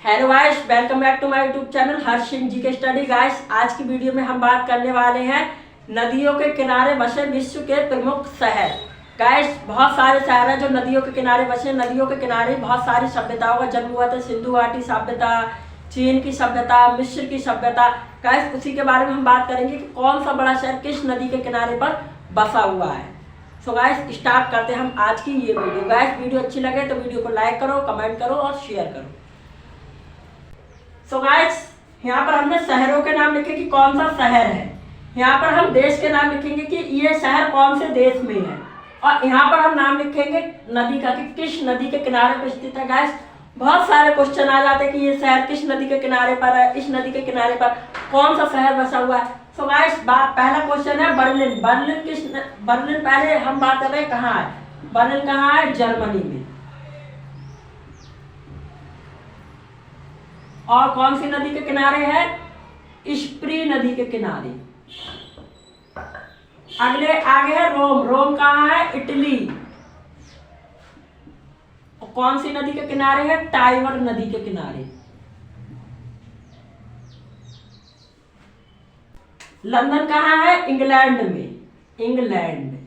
Hello guys, welcome back to my YouTube channel Harsh Singh ji के स्टडी। Guys, आज की वीडियो में हम बात करने वाले हैं नदियों के किनारे बसे विश्व के प्रमुख शहर। गाइस, बहुत सारे शहर हैं जो नदियों के किनारे बसे। नदियों के किनारे बहुत सारी सभ्यताओं का जन्म हुआ था। सिंधु घाटी सभ्यता, चीन की सभ्यता, मिस्र की सभ्यता। गाइस, उसी के बारे में हम बात करेंगे कि कौन सा बड़ा शहर किस नदी के किनारे पर बसा हुआ है। सो गाइस, स्टार्ट करते हैं हम आज की ये वीडियो। गाइस, वीडियो अच्छी लगे तो वीडियो को लाइक करो, कमेंट करो और शेयर करो। सो गाइस, यहाँ पर हमने शहरों के नाम लिखे कि कौन सा शहर है। यहाँ पर हम देश के नाम लिखेंगे कि ये शहर कौन से देश में है। और यहाँ पर हम नाम लिखेंगे नदी का कि किस नदी के किनारे पर स्थित है। गाइस, बहुत सारे क्वेश्चन आ जाते हैं कि ये शहर किस नदी के किनारे पर है, इस नदी के किनारे पर कौन सा शहर बसा हुआ है। सो गाइस, पहला क्वेश्चन है बर्लिन। बर्लिन पहले हम बात कर रहे हैं कहाँ है। बर्लिन कहाँ है? जर्मनी में। और कौन सी नदी के किनारे है? स्प्री नदी के किनारे। आगे है रोम। रोम कहाँ है? इटली। और कौन सी नदी के किनारे है? टाइबर नदी के किनारे। लंदन कहाँ है? इंग्लैंड में। इंग्लैंड।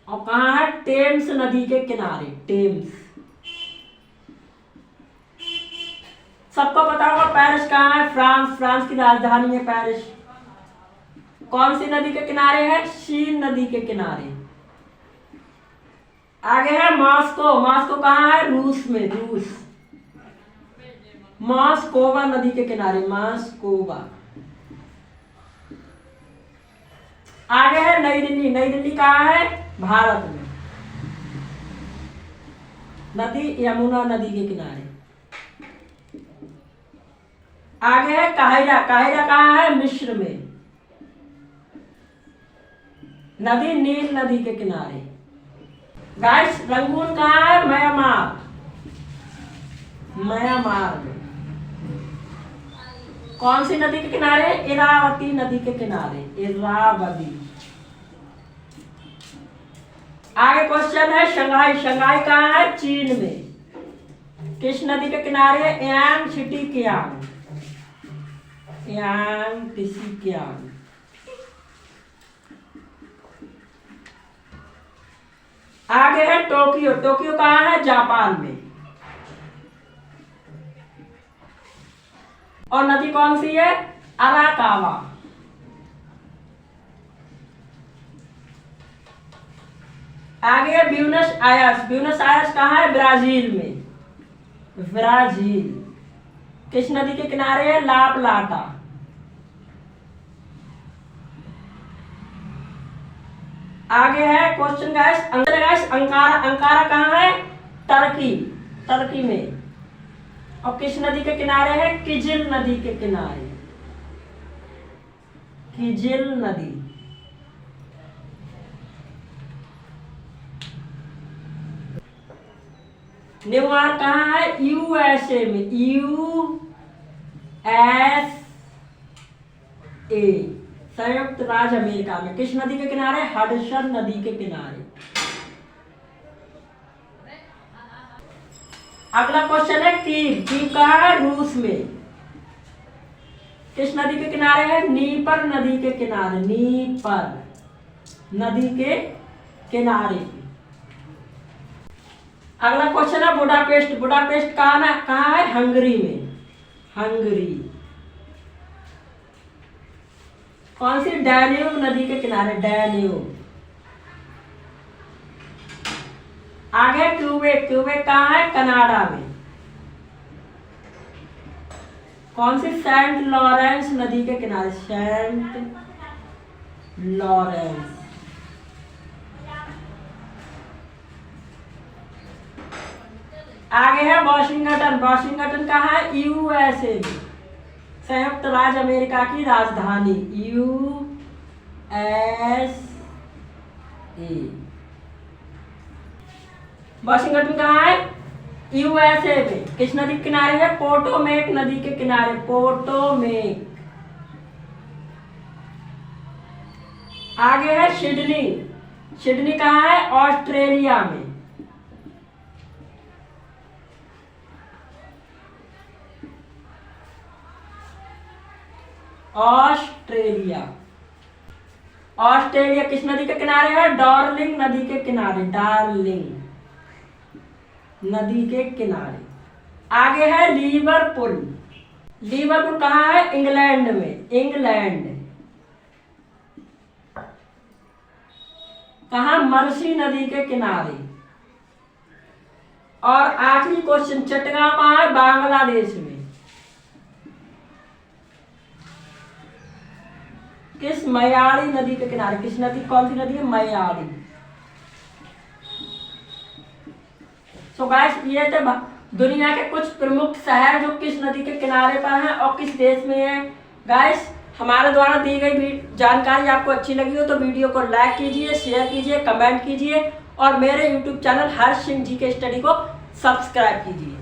और कहाँ है? टेम्स नदी के किनारे। टेम्स। सबको पता होगा पेरिस कहाँ है? फ्रांस। फ्रांस की राजधानी है पेरिस। कौन सी नदी के किनारे है? सीन नदी के किनारे। आगे है मॉस्को। मॉस्को कहाँ है? रूस में। रूस। मॉस्कोवा नदी के किनारे। मॉस्कोवा। आगे है नई दिल्ली। नई दिल्ली कहाँ है? भारत में। नदी यमुना नदी के किनारे। आगे है काहिरा। काहिरा कहाँ है? मिस्र में। नदी नील नदी के किनारे। गाइस, रंगून कहाँ है? म्यांमार। म्यांमार में। कौन सी नदी के किनारे? इरावती नदी के किनारे। इरावती। आगे क्वेश्चन है शंघाई। शंघाई कहाँ है? चीन में। किस नदी के किनारे? यांग सिटी कियांग। यांग टिसी कियांग। आगे है टोक्यो। टोक्यो कहाँ है? जापान में। और नदी कौन सी है? अराकावा। आगे है ब्यूनस आयर्स। ब्यूनस आयर्स कहाँ है? ब्राजील में। ब्राजील। किस नदी के किनारे है? ला प्लाटा। आगे है क्वेश्चन गाइस अंकारा। अंकारा कहाँ है? टर्की। टर्की में। और किस नदी के किनारे है? किजिल नदी के किनारे। किजिल नदी। न्यूयॉर्क कहाँ है? यूएसए में। यूएसए, संयुक्त राज्य अमेरिका में। किस नदी के किनारे? हडसन नदी के किनारे। अगला क्वेश्चन है कीव। कीव कहाँ है? रूस में। किस नदी के किनारे है? नीपर नदी के किनारे। नीपर नदी के किनारे। अगला क्वेश्चन है बुडापेस्ट। बुडापेस्ट कहाँ है? हंगरी में। हंगरी। कौन सी? डैन्यूब नदी के किनारे। डैन्यूब। आगे क्यूबेक। क्यूबेक कहाँ है? कनाडा में। कौन सी? सेंट लॉरेंस नदी के किनारे। Saint Lawrence. आगे है वॉशिंगटन। वॉशिंगटन कहाँ है? यूएसए में। संयुक्त राज्य अमेरिका की राजधानी। यूएसए। वॉशिंगटन कहाँ है? यूएसए में। किस नदी के किनारे है? पोटोमेक नदी के किनारे। पोटोमेक। आगे है सिडनी। सिडनी कहाँ है? ऑस्ट्रेलिया में। ऑस्ट्रेलिया। ऑस्ट्रेलिया किस नदी के किनारे है? डार्लिंग नदी के किनारे, डार्लिंग नदी के किनारे। आगे है लिवरपूल। लिवरपूल कहाँ है? इंग्लैंड में, इंग्लैंड। कहाँ? मर्सी नदी के किनारे। और आखिरी क्वेश्चन, चटगांव कहाँ है? बांग्लादेश में। किस? मयाड़ी नदी के किनारे। किस नदी? कौन सी नदी है? मयाड़ी। सो गाइस, ये थे दुनिया के कुछ प्रमुख शहर जो किस नदी के किनारे पर हैं और किस देश में है। गाइस, हमारे द्वारा दी गई जानकारी आपको अच्छी लगी हो तो वीडियो को लाइक कीजिए, शेयर कीजिए, कमेंट कीजिए और मेरे यूट्यूब चैनल हर्ष सिंह जी के स्टडी को सब्सक्राइब कीजिए।